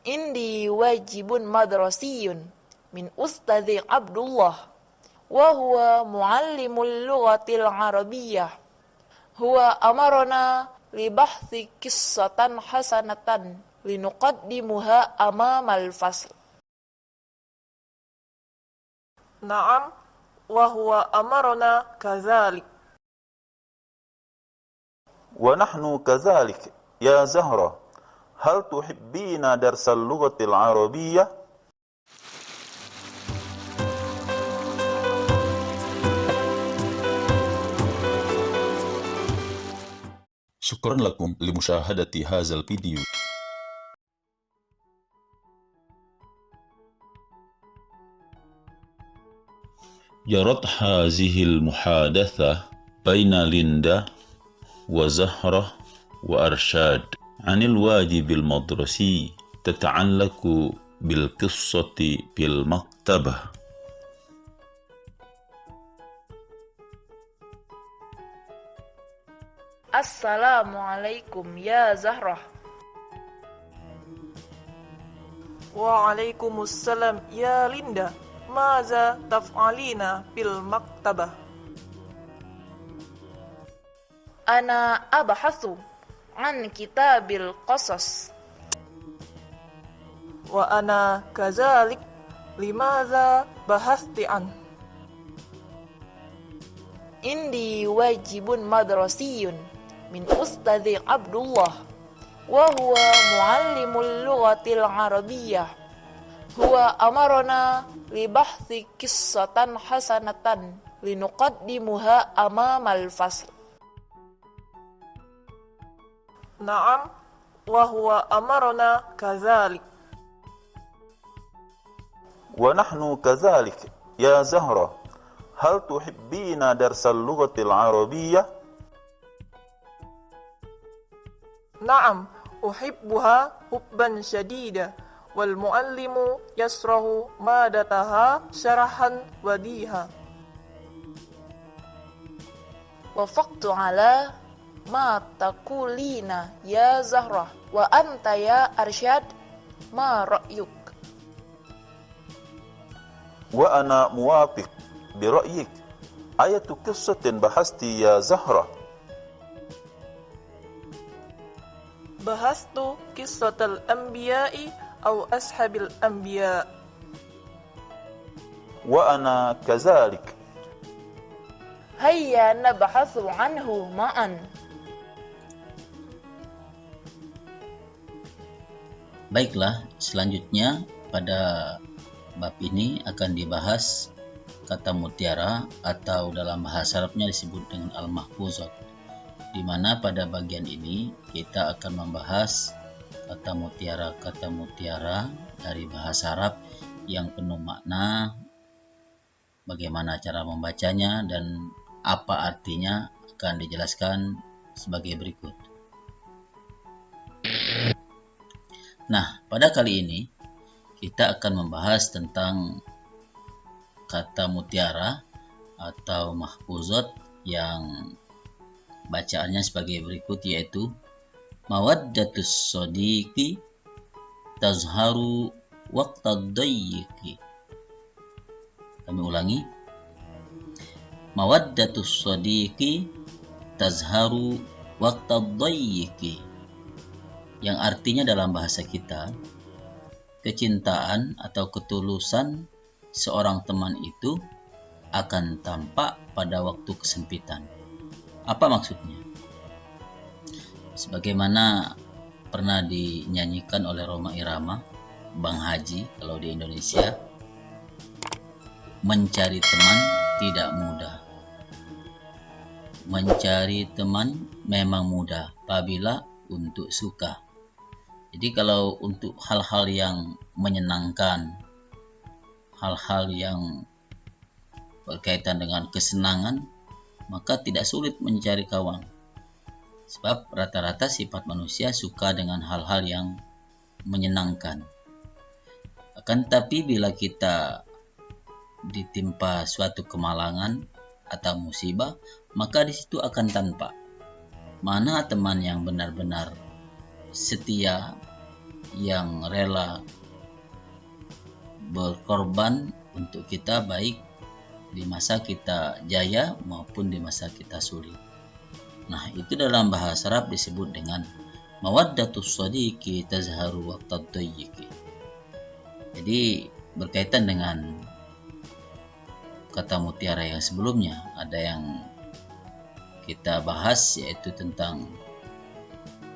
Indi wajibun madrasiyun min Ustadzi Abdullah wa huwa muallimul lughatil arabiyyah. Huwa amarna li bahthi qissatan hasanatan linuqaddimuha amamal fasl. Na'am, wa huwa amarna kadzalik. ونحن كذلك يا زهرة هل تحبين درس اللغة العربية؟ شكرا لكم لمشاهدة هذا الفيديو. جرت هذه المحادثة بين ليندا وزهرة وأرشاد عن الواجب المدرسي تتعلق بالقصة في المكتبة. Assalamualaikum ya Zahrah. Waalaikumsalam ya Linda. Maza taf'alina fil maktabah? Ana abhathu an kitabil qasas. Wa ana kazalik. Limadza bahasti an? Indi wajibun madrasiyun min Ustadzi Abdullah wa huwa muallimul lughatil arabiyyah. Huwa amarna li bahthi qissatan hasanatan linuqaddimuha amamal fasl. Na'am, wa huwa amarna kadzalik. ونحن كذلك يا زهرة هل تحبين درس اللغة العربية؟ نعم، أحبها حبا شديدا والمعلم يشرح مادتها شرحا وديها. وافقت على ما تقولين يا زهرة وأنت يا أرشاد ما رأيك؟ وأنا موافق برأيك. أية قصة بحثت يا زهرة؟ بحثت قصة الأنبياء أو أصحاب الأنبياء. وأنا كذلك. هيا نبحث عنه معا. Baiklah, selanjutnya pada bab ini akan dibahas kata mutiara atau dalam bahasa Arabnya disebut dengan al-mahfuzat, di mana pada bagian ini kita akan membahas kata mutiara dari bahasa Arab yang penuh makna, bagaimana cara membacanya dan apa artinya akan dijelaskan sebagai berikut. Nah, pada kali ini kita akan membahas tentang kata mutiara atau mahfuzat yang bacaannya sebagai berikut, yaitu mawaddatus sadiqi tazharu waqtad dayyiqi. Kami ulangi. Mawaddatus sadiqi tazharu waqtad dayyiqi, yang artinya dalam bahasa kita, kecintaan atau ketulusan seorang teman itu akan tampak pada waktu kesempitan. Apa maksudnya? Sebagaimana pernah dinyanyikan oleh Rhoma Irama, Bang Haji kalau di Indonesia, mencari teman tidak mudah. Mencari teman memang mudah apabila untuk suka. Jadi kalau untuk hal-hal yang menyenangkan, hal-hal yang berkaitan dengan kesenangan, maka tidak sulit mencari kawan. Sebab rata-rata sifat manusia suka dengan hal-hal yang menyenangkan. Akan tetapi bila kita ditimpa suatu kemalangan atau musibah, maka di situ akan tampak mana teman yang benar-benar setia, yang rela berkorban untuk kita, baik di masa kita jaya maupun di masa kita sulit. Nah, itu dalam bahasa Arab disebut dengan mawaddatus sadiqi tazharu waqtad dayyiqi. Jadi berkaitan dengan kata mutiara yang sebelumnya, ada yang kita bahas yaitu tentang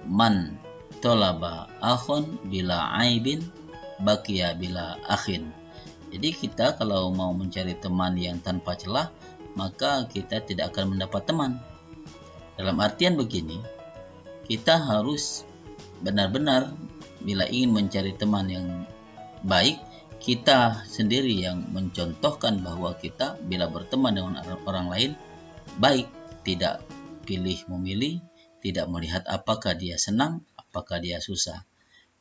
man tolaba akhun bila aibin bakia bila akhin. Jadi kita kalau mau mencari teman yang tanpa celah, maka kita tidak akan mendapat teman. Dalam artian begini, kita harus benar-benar bila ingin mencari teman yang baik, kita sendiri yang mencontohkan bahwa kita bila berteman dengan orang lain baik, tidak pilih memilih, tidak melihat apakah dia senang, apakah dia susah.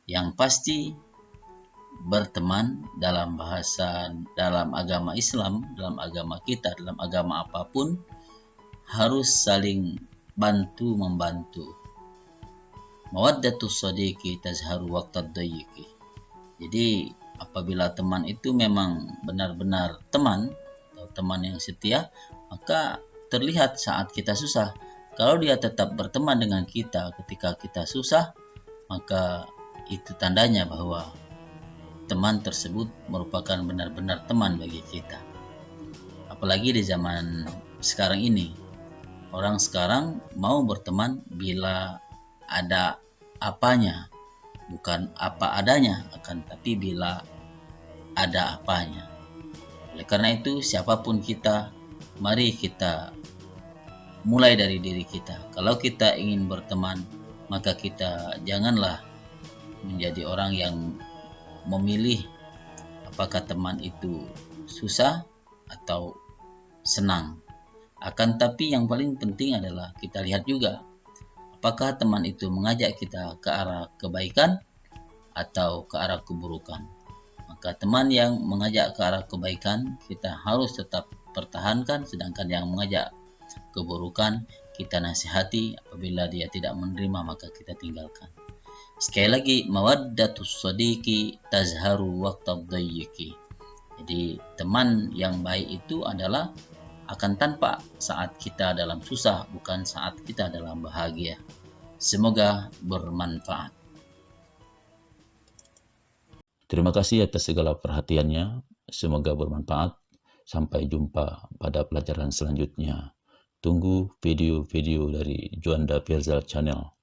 Yang pasti berteman dalam bahasa, dalam agama Islam, dalam agama kita, dalam agama apapun, harus saling bantu membantu. Mawaddatus sadiqi tazharu waqtad dayyiqi. Jadi apabila teman itu memang benar-benar teman atau teman yang setia, maka terlihat saat kita susah. Kalau dia tetap berteman dengan kita ketika kita susah, maka itu tandanya bahwa teman tersebut merupakan benar-benar teman bagi kita. Apalagi di zaman sekarang ini, orang sekarang mau berteman bila ada apanya, bukan apa adanya, akan tapi bila ada apanya. Oleh karena itu, siapapun kita, mari kita mulai dari diri kita. Kalau kita ingin berteman, maka kita janganlah menjadi orang yang memilih apakah teman itu susah atau senang. Akan tapi yang paling penting adalah kita lihat juga apakah teman itu mengajak kita ke arah kebaikan atau ke arah keburukan. Maka teman yang mengajak ke arah kebaikan kita harus tetap pertahankan, sedangkan yang mengajak keburukan kita nasihati. Apabila dia tidak menerima, maka kita tinggalkan. Sekali lagi, mawaddatus sadiqi tazharu waqtad dayyiqi. Jadi teman yang baik itu adalah akan tampak saat kita dalam susah, bukan saat kita dalam bahagia. Semoga bermanfaat. Terima kasih atas segala perhatiannya. Semoga bermanfaat. Sampai jumpa pada pelajaran selanjutnya. Tunggu video-video dari Juanda Pirzal Channel.